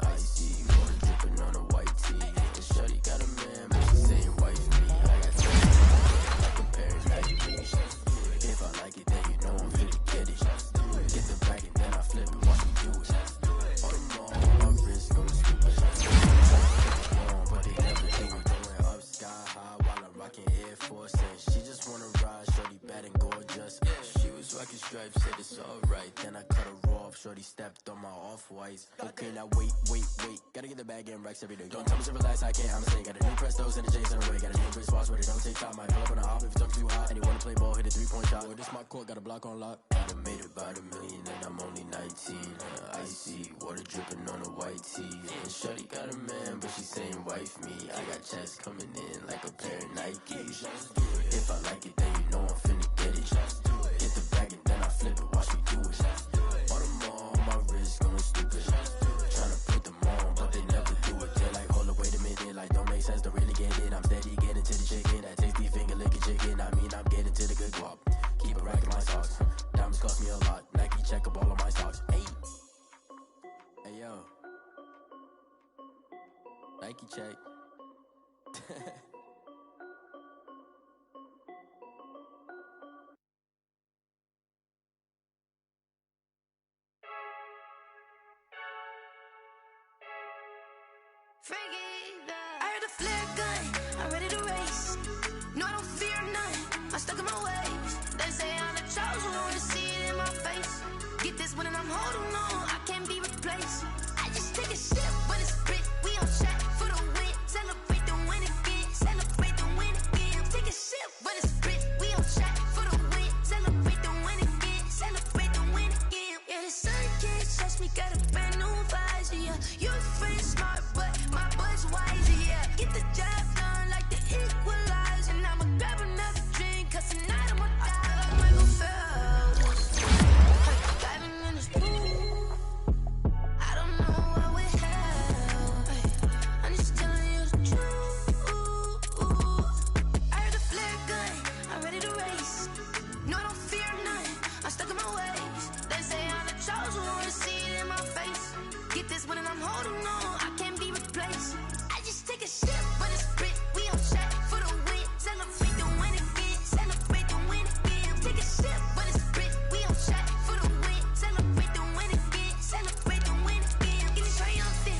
I see water dripping on a white tee. And shorty got a man, but she saying wife me. I got like a pair of Nikes. If I like it, then you know I'm finna get it. Get the bag and then I flip it, watch me do it. All them all on my wrist going stupid. But they never do it. Going up sky high while I'm rocking Air Force. And she just wanna ride, shorty bad and gorgeous. She was rocking stripes, said it's alright. Then I cut her off, shorty stepped on my off-whites. Okay, now wait. Gotta get the bag and racks every day. Don't tell me to relax, I can't, I'ma say. Got a new Prestos and a J's in the way. Got a new wristwatch where they don't take time. Might pull up on a hop if it's talking too hot. And they wanna play ball, hit a 3-point shot. Well, this my court, got a block on lock. I done made about $1 million and I'm only 19. Icy, water dripping on a white tee. And shorty got a man, but she saying wife me. I got checks coming in like a pair of Nikes. If I like it, then you know I'm finna get it. Hit the bag and then I flip it, watch me do it. All them all on my wrist going stupid. Tryna put them on, but they never do it. They're like, hold up, wait a minute, like don't make sense, don't really get it. I'm steady getting to the chicken, that tasty finger licking chicken. I mean, I'm getting to the good guap. Keep it racking my socks. Diamonds cost me a lot. Nike check up all of my stocks. Hey yo, Nike check. I heard a flare gun, I'm ready to race. No, I don't fear none, I'm stuck in my ways. They say I'm the chosen one, see it in my face. Get this one and I'm holding on, I can't be replaced. I just take a sip, but it's spit, we on track for the win. Celebrate the win again, celebrate the win again. Take a sip, but it's spit, we on track for the win. Celebrate the win again, celebrate the win again. Yeah, the sun can't touch me, got a brand new visor, yeah. Your friend smart, but my bud's wiser, yeah. Get the job done like the equalizer. And I'ma grab another drink, cause tonight I'ma die like Michael Phelps. Diving in this pool, I don't know what we have. I'm just telling you the truth. I heard a flare gun, I'm ready to race. No, I don't fear none, I'm stuck in my ways. They say I'm the chosen one, see it in my face. Get this one and I'm holding on, I can't be replaced. I just take a sip, but it's spit, we on track for the win. Celebrate the win again, celebrate the win again. Take a sip, but it's spit, we on track for the win. Celebrate the win again, celebrate the win again. Get it triumphant,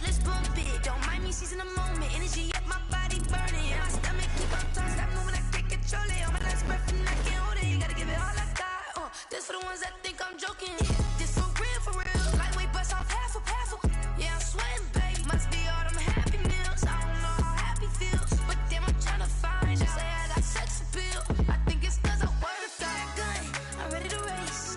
let's bump it. Don't mind me seizing the moment, energy up my body burning. My stomach keep on turning, stop moving, I can't control it. On my last breath and I can't hold it, you gotta give it all I got. This for the ones that think I'm joking. This for real, lightweight bust off half of. Yeah, I'm sweating, babe, must be all them happy meals. I don't know how happy feels, but damn, I'm tryna find you. Say I got sex appeal, I think it's cause I wear a fire gun. I'm ready to race,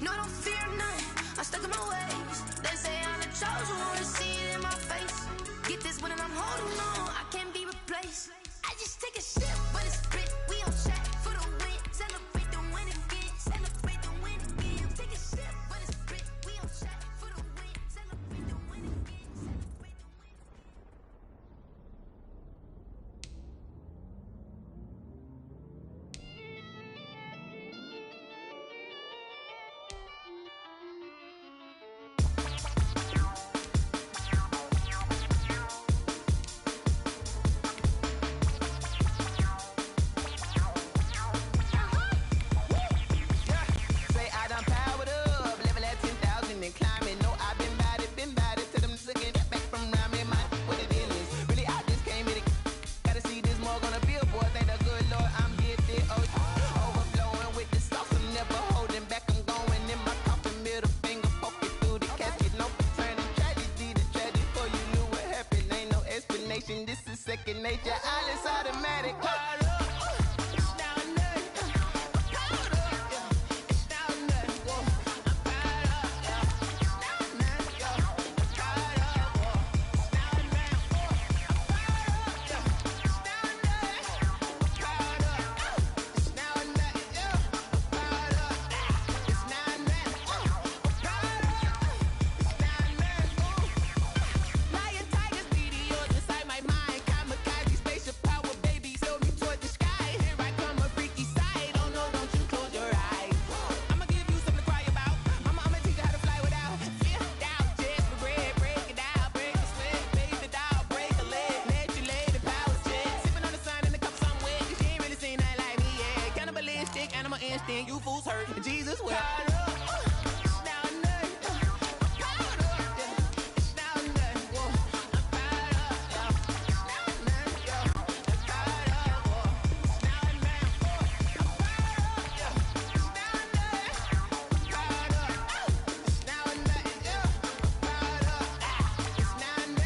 no, I don't fear none, I'm stuck in my ways. They say I'm the chosen one, see it in my face. Get this one and I'm holding on, I can't be replaced. I just take a sip, but it's spit, we on track for the win. Celebrate the win again, celebrate the win again. Take a sip, but it's spit, we on track for the win. Celebrate the win again, celebrate the win. Say I done powered up, level at 10,000 and climbing. No, I've been bad it to them looking back from around me. My what the deal is, really I just came in. Gotta see this more gonna be a boy. Thank the good Lord I'm gifted. Overflowing with the sauce, I'm never holding back. I'm going in my coffin, middle finger poking through the casket. No turning tragedy to tragedy. Before you knew what happened, ain't no explanation. This is second nature. All is automatic. Caught up. It's now or nothing. Caught up. Yeah. It's now or nothing. Whoa. I'm caught up. Yeah. It's now or nothing. Yo. I'm caught up. Whoa. It's now or nothing. I'm caught up. Yeah. It's now or nothing. I'm caught up. It's now or nothing. Yeah. I'm caught up. It's now or nothing. I'm caught up. It's now or nothing. Lion, tigers, meteors inside my mind. Kamikaze, spaceship power, baby, sail me toward the sky. Here I come, a freaky side. Oh no, don't you close your eyes. I'ma give you something to cry about. I'ma teach you how to fly without fear, doubt. Just for bread, break it out, break a sweat, baby, the doll, break a leg, let you lay the power check. Sipping on the sun in the cup somewhere, 'cause she ain't really seen nothing like me yet. Cannibalistic, animal instinct, you fools hurt. Jesus wept. It's now or nothing. I'm caught up. Yeah. It's now or nothing. Whoa. I'm caught up. Yeah. It's now or nothing. Yo. I'm caught up. Whoa. It's now or nothing. Whoa. I'm caught up. Yeah. It's now or nothing. I'm caught up. It's now or nothing. Yeah. I'm caught up. It's now or nothing. Whoa.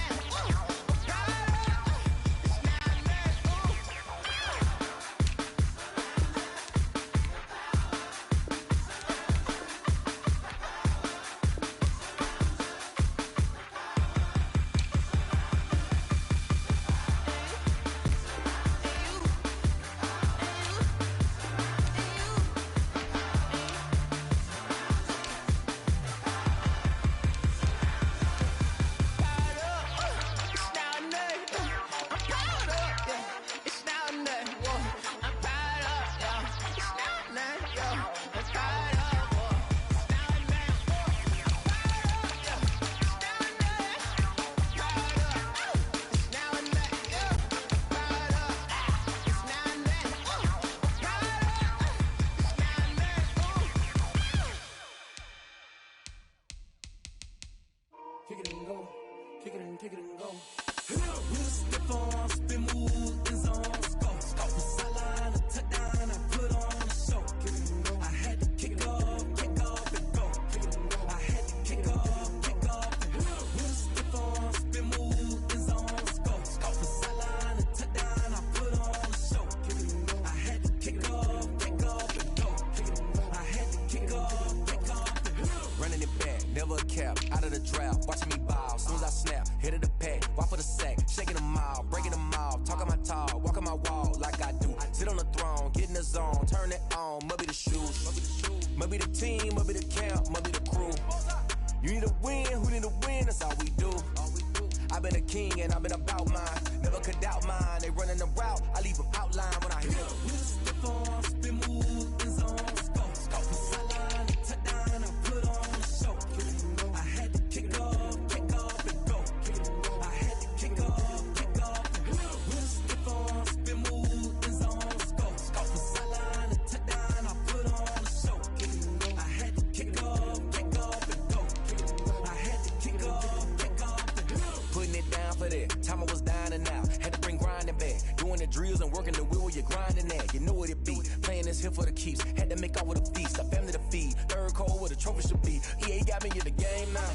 I'm caught up. It's now or nothing. kick it and go. With a stiff arm, spin move, in zone, score. From sideline to touchdown, I put on a show. I had to kick off and go. I had to kick off and go. With a stiff arm, spin move, in zone, score. From sideline to touchdown, I put on a show. I had to kick off and go. I had to kick off and go. Running it back, never a cap, out of the draft, watching me ball. Soon as I snap, hit of the pack, walk for the sack, shaking them all, breaking them off, talking my talk, walking my wall like I do. Sit on the throne, get in the zone, turn it on, must be the shoes, must be the team, must be the camp, must be the crew. You need a win, who need a win, that's all we do. I've been a king and I've been about mine, never could doubt mine. They running the route, I leave them outline when I hit them. Step on, spin move, in zone, score. From sideline to touchdown, I put on a show. I had to kick off and go. I had to kick off and go. With a stiff arm, spin move, in zone, score. From sideline to touchdown, I put on a show. I had to kick off and go. I had to kick off and go. Putting it down for that. Time I was down and out. Had to bring grinding back. Doing the drills and working the wheel where you're grinding at. You know what it be. Playing this here for the keeps. Had to make out with a feast. A family to feed. Third cold where the trophy should be. EA got me in the game now.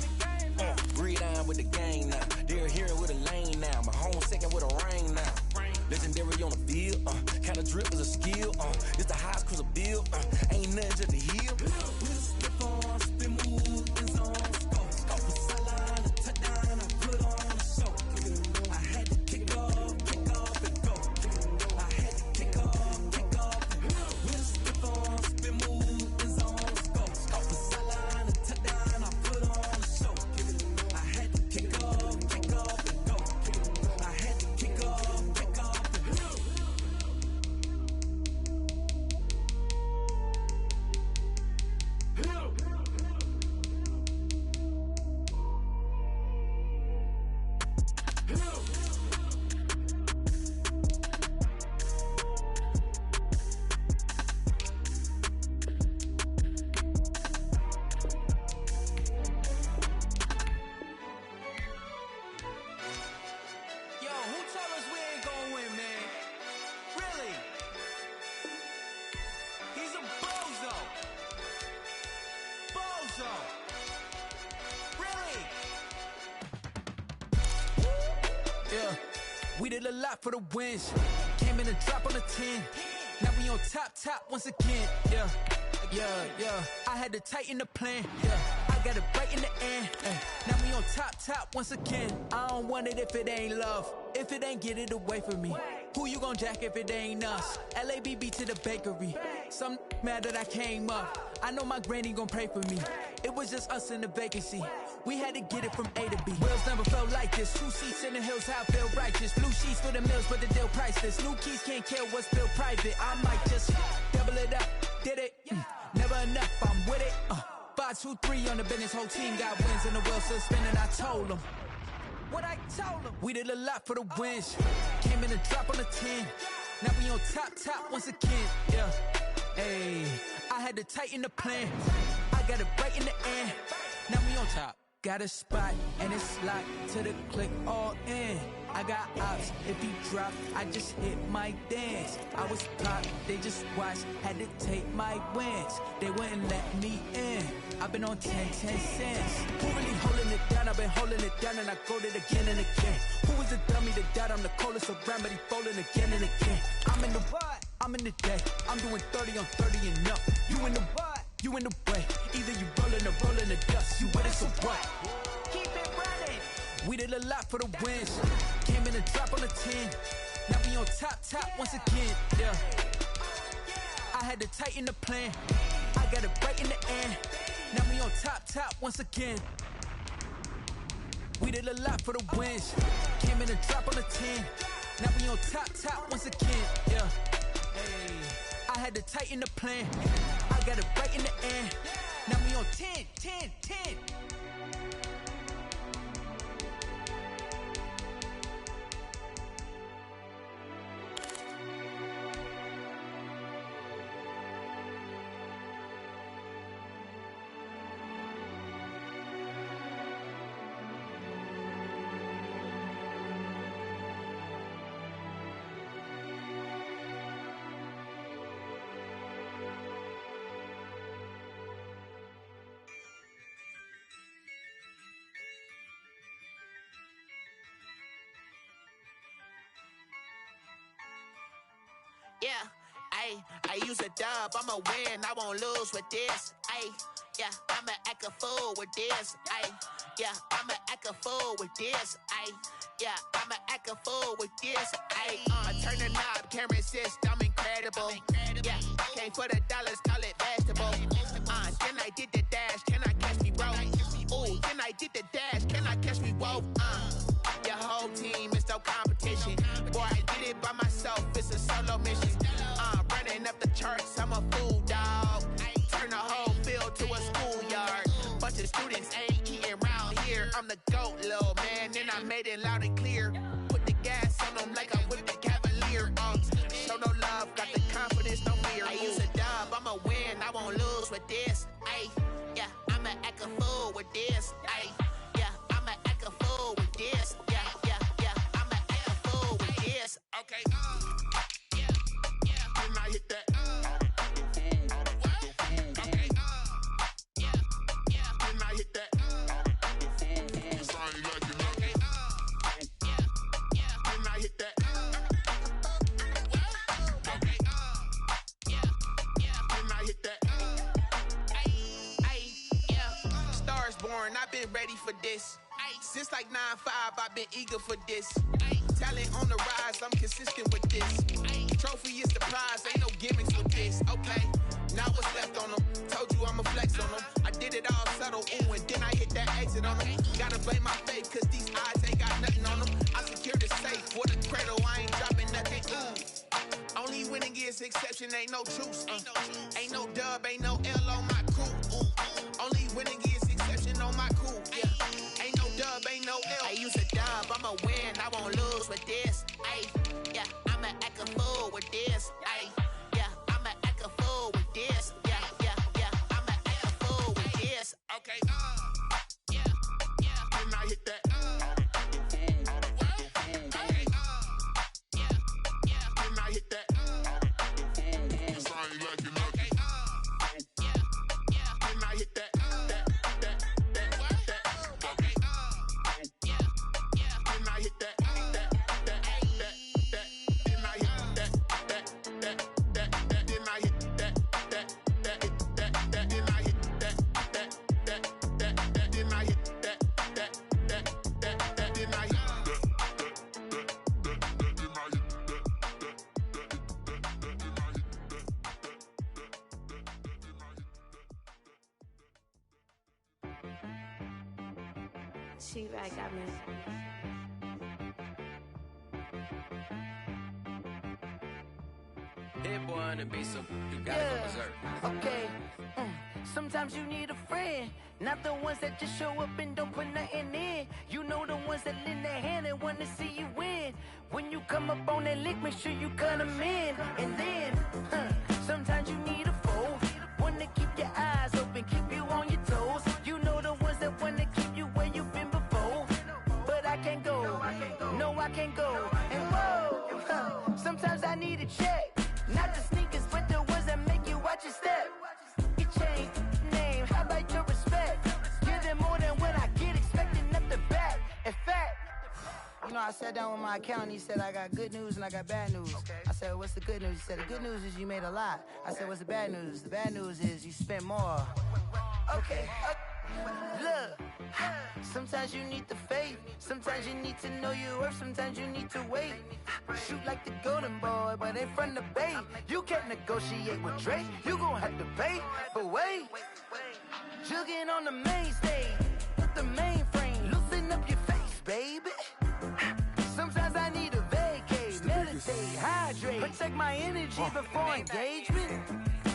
Breathe on with the game now. They're hearing with a lane now. My home second with a rain now. Legendary on the field. Kind of drip is a skill. It's the highest cruiser bill. Ain't nothing just to heal. With a step on, spin move, in zone, score. From sideline to touchdown, I put on a show. I had to kick off and go. I had to kick off and go. With a step on, spin move, in zone, score. From sideline to touchdown, I put on a show. I had to kick off and go. I had to kick off and go. Yo, who told us we ain't gonna win, man? Really? He's a bozo. Bozo. Really? Yeah, we did a lot for the wins. Came in a drop on the 10. Now we on top once again. Yeah. I had to tighten the plan. Yeah, I got it right in the end. Now we on top once again. I don't want it if it ain't love. If it ain't, get it away from me. Who you gon' jack if it ain't us? LABB to the bakery. Some mad that I came up. I know my granny gon' pray for me. It was just us in the vacancy. We had to get it from A to B. Wheels never felt like this. 2 seats in the hills, how I feel righteous. Blue sheets for the mills, but the deal priceless. New keys can't kill what's built private. I might just double it up. Did it? Never enough, I'm with it. 5, 2, 3 on the business. Whole team got wins and the wheels still spinning. I told them what I told them. We did a lot for the wins. Came in a drop on the 10. Now we on top once again. Yeah. Hey, I had to tighten the plan. I got it right in the end. Now we on top. Got a spot and it's locked to the click all in. I got ops, if he drop, I just hit my dance. I was pop, they just watched, had to take my wins. They wouldn't let me in. I've been on 10 cents. Who really holding it down? I've been holding it down and I go it again and again. Who was the dummy that died? I'm the coldest around, but he folding again and again. I'm in the what? I'm in the day. I'm doing 30 on 30 and up. You in the what? You in the way. Either you rolling or rolling the dust. You with it, so what? Keep it running. We did a lot for the wins. Came in a drop on the 10. Now we on top once again. Yeah. I had to tighten the plan. I got it right in the end. Now we on top once again. We did a lot for the wins. Came in a drop on the 10. Now we on top once again. Yeah. Hey, I had to tighten the plan. I got it right in the end. Now we on 10. yeah. I use a dub, I'ma win, I won't lose with this. Yeah, I'ma act a fool with this. Yeah, I'ma act a fool with this. Yeah, I'ma act a fool with this. I turn the knob, can't resist, I'm incredible. Yeah, came for the dollars, call it vegetable. Then I did the dash, can I catch me, bro? Ooh, then I did the dash, can I catch me, whoa? Your whole team is no competition. Boy, I did it by myself, it's a solo mission. Running up the charts, I'm a fool, dog. Turn the whole field to a schoolyard. Bunch of students ain't eating round here. I'm the GOAT, little man, and I made it loud and clear. Put the gas on them like I'm with the Cavalier. Show no love, got the confidence, no fear. I use a dub, I'ma win, I won't lose with this. Yeah, I'ma act a fool with this. Yeah, I'ma act a fool with this. Yeah, I'ma act a fool with this. Okay, then I hit that. Okay, then I hit that. Sorry, like it. Okay, then I hit that. Okay, then I hit that. Yeah. Stars born, I've been ready for this. Since like 9-5, I've been eager for this. Talent on the rise, I'm consistent with this. Trophy is the prize, ain't no gimmicks with this. Okay, now what's left on them? Told you I'ma flex on them. I did it all subtle, ooh, and then I hit that exit on them. Gotta blame my faith, cause these eyes ain't got nothing on them. I secured the safe with a cradle, I ain't dropping nothing, ooh. Only winning is exception, ain't no truce. Ain't no dub, ain't no L on my crew. Only winning is exception on my crew. Yeah, ain't no dub, ain't no L. I use a dub, I'ma win, I won't lose with this. Yeah, I'ma act a fool with this. Yeah, I'ma act a fool with this. Yeah, I'ma act a fool with this. Okay, then I hit that. Okay, then I hit that. Sorry, like it. Okay, then I hit that. Okay, then I hit that. She right, got me. Hit boy on the beat, so you gotta go berserk. Okay. Sometimes you need a friend, not the ones that just show up and don't put nothing in. You know the ones that lend their hand and want to see you win. When you come up on that lick, make sure you cut them in. And then, sometimes you need a foe, one to keep your eyes open, keep you on your toes. You know the ones that want to keep you where you've been before. But I can't go, no I can't go. And whoa, sometimes I need a check. Not the sneakers, but the ones that make you watch your step. Your chain, name, how about your respect? Give them more than what I get, expecting up the back. In fact, you know, I sat down with my accountant, he said I got good news and I got bad news. I said, what's the good news? He said, the good news is you made a lot. I said, what's the bad news? The bad news is you spent more. Okay, look, sometimes you need the faith, sometimes you need to know your worth, sometimes you need to wait. Shoot like the golden boy, but in front of the bay. You can't negotiate with Drake, you gon' have to pay. But wait, jugging on the main stage, with the mainframe, loosen up your face, baby. Sometimes I need a vacate, meditate, hydrate, protect my energy before engagement.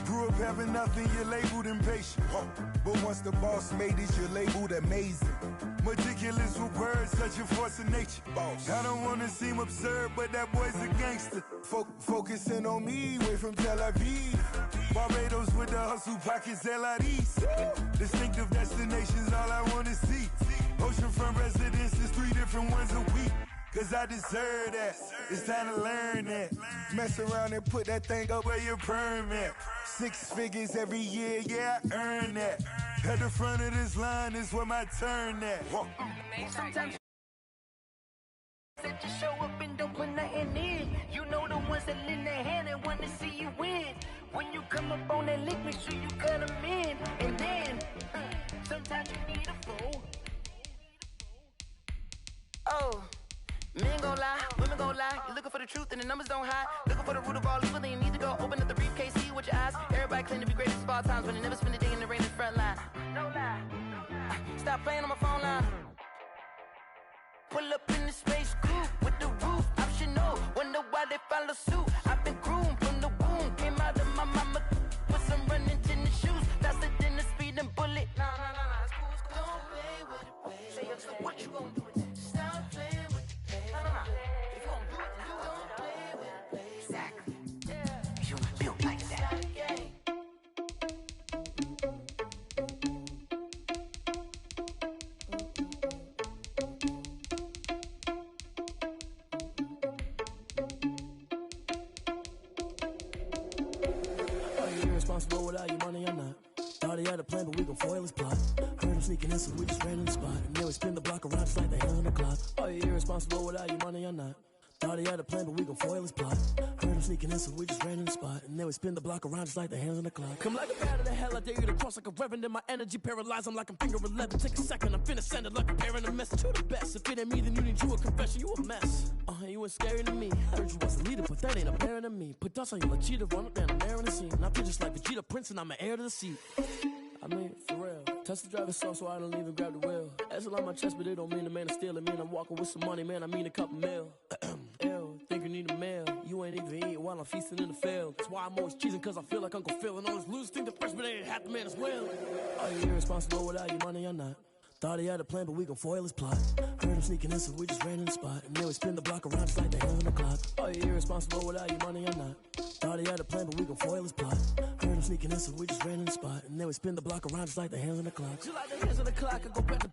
Grew up having nothing, you're labeled impatient. But once the boss made it, you're labeled amazing. Meticulous with words, such a force of nature. I don't wanna seem absurd, but that boy's a gangster. Focusing on me, way from Tel Aviv. Barbados with the hustle pockets, LIDs. Distinctive destinations, all I wanna see. Oceanfront residences, 3 different ones a week. Cause I deserve that, it's time to learn that. Mess around and put that thing up where your perm at. 6 figures every year, yeah, I earn that. At the front of this line is where my turn at. Sometimes you just show up and and don't put nothing in. You know the ones that lend their hand and want to see you win. When you come up on that lick, make sure you cut them in. And then, sometimes you need a fool. Oh, men gon' lie, women gon' lie. You're looking for the truth and the numbers don't hide. Looking for the root of all evil, then you need to go open up the briefcase, see with your eyes. Everybody claim to be greatest of all times, but they never spend a day in the rain in the front line. No lie. Stop playing on my phone line. Pull up in the space coupe with the roof optional. Wonder why they follow suit. I've been groomed from the womb. Came out of my mama with some running tennis shoes. Faster than the speeding bullet. Nah, it's cool, it's cool. Don't play with it, baby. Say, what you gon' do with it? Stop playing with it, baby. Nah. If you gon' do it, you don't play with it, baby. Exactly. Yeah. You built like that. Irresponsible without your money or not. Thought he had a plan, but we gon' foil his plot. Heard him sneaking in, so we just ran in the spot. And then we spin the block around just like the hands on the clock. Are you irresponsible without your money or not? Thought he had a plan, but we gon' foil his plot. Heard him sneaking in, so we just ran in the spot. And then we spin the block around just like the hands on the clock. Come like a bat of the hell, I dare you to cross like a reverend. And my energy paralyzed, I'm like I'm finger 11. Take a second, I'm finna send it like a bearing a message to the best. If it ain't me, then you need you a confession, you a mess. You ain't scary to me. Heard you was a leader, but that ain't apparent to me. Put dust on you like cheetah, run up down the air in the scene. I feel just like Vegeta Prince, and I'm an heir to the seat. I mean, for real. Touch the driver's soft, so I don't even grab the wheel. That's on my chest, but it don't mean the man is stealing. Mean I'm walking with some money, man. I mean a couple mil. Ew, think you need a meal. You ain't even eating while I'm feasting in the field. That's why I'm always cheesing, cause I feel like Uncle Phil. And all this losers think the freshman ain't half the man as well. Are you irresponsible without your money or not? Thought he had a plan, but we gon' foil his plot. Heard him sneaking in, so we just ran in the spot. And then we spin the block around just like the hands on the clock. Are you irresponsible without your money or not? Thought he had a plan, but we gon' foil his plot. Heard him sneaking in, so we just ran in the spot. And then we spin the block around just like the hands on the clock. Just like the hands on the clock, I go back to